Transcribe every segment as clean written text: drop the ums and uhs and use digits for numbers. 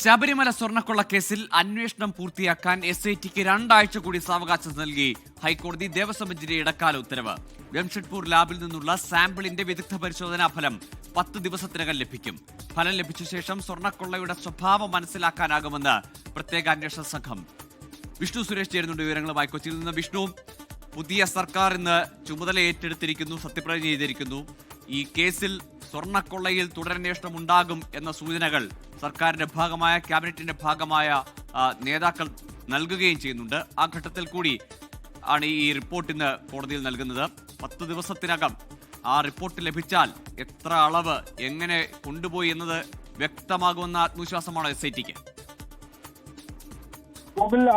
ശബരിമല സ്വർണ്ണക്കൊള്ള കേസിൽ അന്വേഷണം പൂർത്തിയാക്കാൻ SITക്ക് 2 ആഴ്ച കൂടി സാവകാശം നൽകി ഹൈക്കോടതി. ദേവസ്വം ബെഞ്ചിന്റെ ഇടക്കാല ഉത്തരവ്. ജംഷഡ്പൂർ ലാബിൽ നിന്നുള്ള സാമ്പിളിന്റെ വിദഗ്ധ പരിശോധനാ ഫലം 10 ദിവസത്തിനകം ലഭിക്കും. ഫലം ലഭിച്ച ശേഷം സ്വർണ്ണക്കൊള്ളയുടെ സ്വഭാവം മനസ്സിലാക്കാനാകുമെന്ന് പ്രത്യേക അന്വേഷണ സംഘം. വിഷ്ണു സുരേഷ് ചേരുന്നുണ്ട് വിവരങ്ങളുമായി കൊച്ചിയിൽ നിന്ന്. വിഷ്ണു, പുതിയ സർക്കാർ ഇന്ന് ചുമതല ഏറ്റെടുത്തിരിക്കുന്നു, സത്യപ്രതിജ്ഞ ചെയ്തിരിക്കുന്നു. ഈ കേസിൽ സ്വർണ്ണക്കൊള്ളയിൽ തുടരന്വേഷണം ഉണ്ടാകും എന്ന സൂചനകൾ സർക്കാരിന്റെ ഭാഗമായ ക്യാബിനറ്റിന്റെ ഭാഗമായ നേതാക്കൾ നൽകുകയും ചെയ്യുന്നുണ്ട്. ആ ഘട്ടത്തിൽ കൂടി ആണ് ഈ റിപ്പോർട്ട് ഇന്ന് കോടതിയിൽ നൽകുന്നത്. 10 ദിവസത്തിനകം ആ റിപ്പോർട്ട് ലഭിച്ചാൽ എത്ര അളവ് എങ്ങനെ കൊണ്ടുപോയി എന്നത് വ്യക്തമാകുമെന്ന ആത്മവിശ്വാസമാണോ SITക്ക്?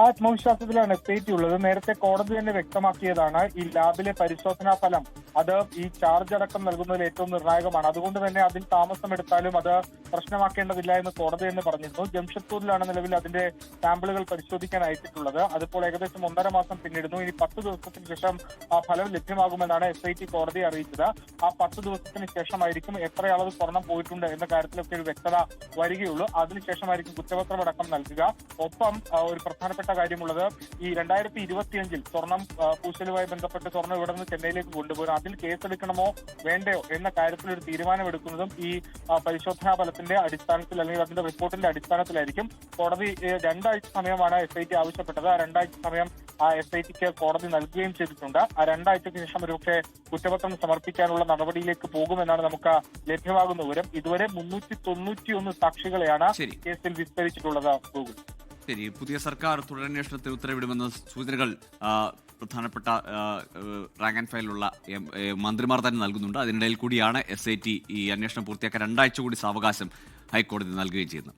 ആത്മവിശ്വാസത്തിലാണ് SIT ഉള്ളത്. നേരത്തെ കോടതി തന്നെ വ്യക്തമാക്കിയതാണ് ഈ ലാബിലെ പരിശോധനാ ഫലം അത് ഈ ചാർജ് അടക്കം നൽകുന്നതിൽ ഏറ്റവും നിർണായകമാണ്. അതുകൊണ്ട് തന്നെ അതിൽ താമസമെടുത്താലും അത് പ്രശ്നമാക്കേണ്ടതില്ല എന്ന് കോടതി തന്നെ പറഞ്ഞിരുന്നു. ജംഷഡ്പൂരിലാണ് നിലവിൽ അതിന്റെ സാമ്പിളുകൾ പരിശോധിക്കാൻ അയച്ചിട്ടുള്ളത്. അതിപ്പോൾ ഏകദേശം 1.5 മാസം പിന്നിടുന്നു. ഇനി 10 ദിവസത്തിന് ശേഷം ആ ഫലം ലഭ്യമാകുമെന്നാണ് SIT കോടതിയെ അറിയിച്ചത്. ആ 10 ദിവസത്തിന് ശേഷമായിരിക്കും എത്ര അളവ് സ്വർണം പോയിട്ടുണ്ട് എന്ന കാര്യത്തിലൊക്കെ ഒരു വ്യക്തത വരികയുള്ളൂ. അതിനുശേഷമായിരിക്കും കുറ്റപത്രം അടക്കം നൽകുക. ഒപ്പം ഒരു പ്രധാനപ്പെട്ട കാര്യമുള്ളത്, ഈ 2025 സ്വർണം പൂശലുമായി ബന്ധപ്പെട്ട് സ്വർണം ഇവിടെ നിന്ന് ചെന്നൈയിലേക്ക് കൊണ്ടുപോകും. അതിൽ കേസെടുക്കണമോ വേണ്ടയോ എന്ന കാര്യത്തിൽ ഒരു തീരുമാനമെടുക്കുന്നതും ഈ പരിശോധനാ ഫലത്തിന്റെ അടിസ്ഥാനത്തിൽ അല്ലെങ്കിൽ അതിന്റെ റിപ്പോർട്ടിന്റെ അടിസ്ഥാനത്തിലായിരിക്കും. കോടതി 2 ആഴ്ച സമയമാണ് SIT ആവശ്യപ്പെട്ടത്. ആ 2 ആഴ്ച സമയം SITക്ക് കോടതി നൽകുകയും ചെയ്തിട്ടുണ്ട്. ആ 2 ആഴ്ചയ്ക്ക് ശേഷം ഒരുപക്ഷെ കുറ്റപത്രം സമർപ്പിക്കാനുള്ള നടപടിയിലേക്ക് പോകുമെന്നാണ് നമുക്ക് ലഭ്യമാകുന്ന വിവരം. ഇതുവരെ 391 സാക്ഷികളെയാണ് കേസിൽ വിസ്തരിച്ചിട്ടുള്ളത്. ശരി, പുതിയ സർക്കാർ തുടരന്വേഷണത്തിന് ഉത്തരവിടുമെന്ന സൂചനകൾ പ്രധാനപ്പെട്ട റാങ്ക് ആൻഡ് ഫയലിലുള്ള മന്ത്രിമാർ തന്നെ നൽകുന്നുണ്ട്. അതിനിടയിൽ കൂടിയാണ് SIT ഈ അന്വേഷണം പൂർത്തിയാക്കാൻ 2 ആഴ്ച കൂടി സാവകാശം ഹൈക്കോടതി നൽകുകയും ചെയ്യുന്നത്.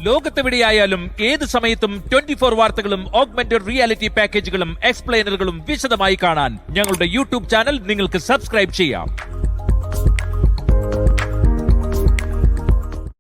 ലോകത്തെവിടെയായാലും ഏത് സമയത്തും 24 വാർത്തകളും ഓഗ്മെന്റഡ് റിയാലിറ്റി പാക്കേജുകളും എക്സ്പ്ലെയിനറുകളും വിശദമായി കാണാൻ ഞങ്ങളുടെ YouTube ചാനൽ നിങ്ങൾക്ക് സബ്സ്ക്രൈബ് ചെയ്യാം.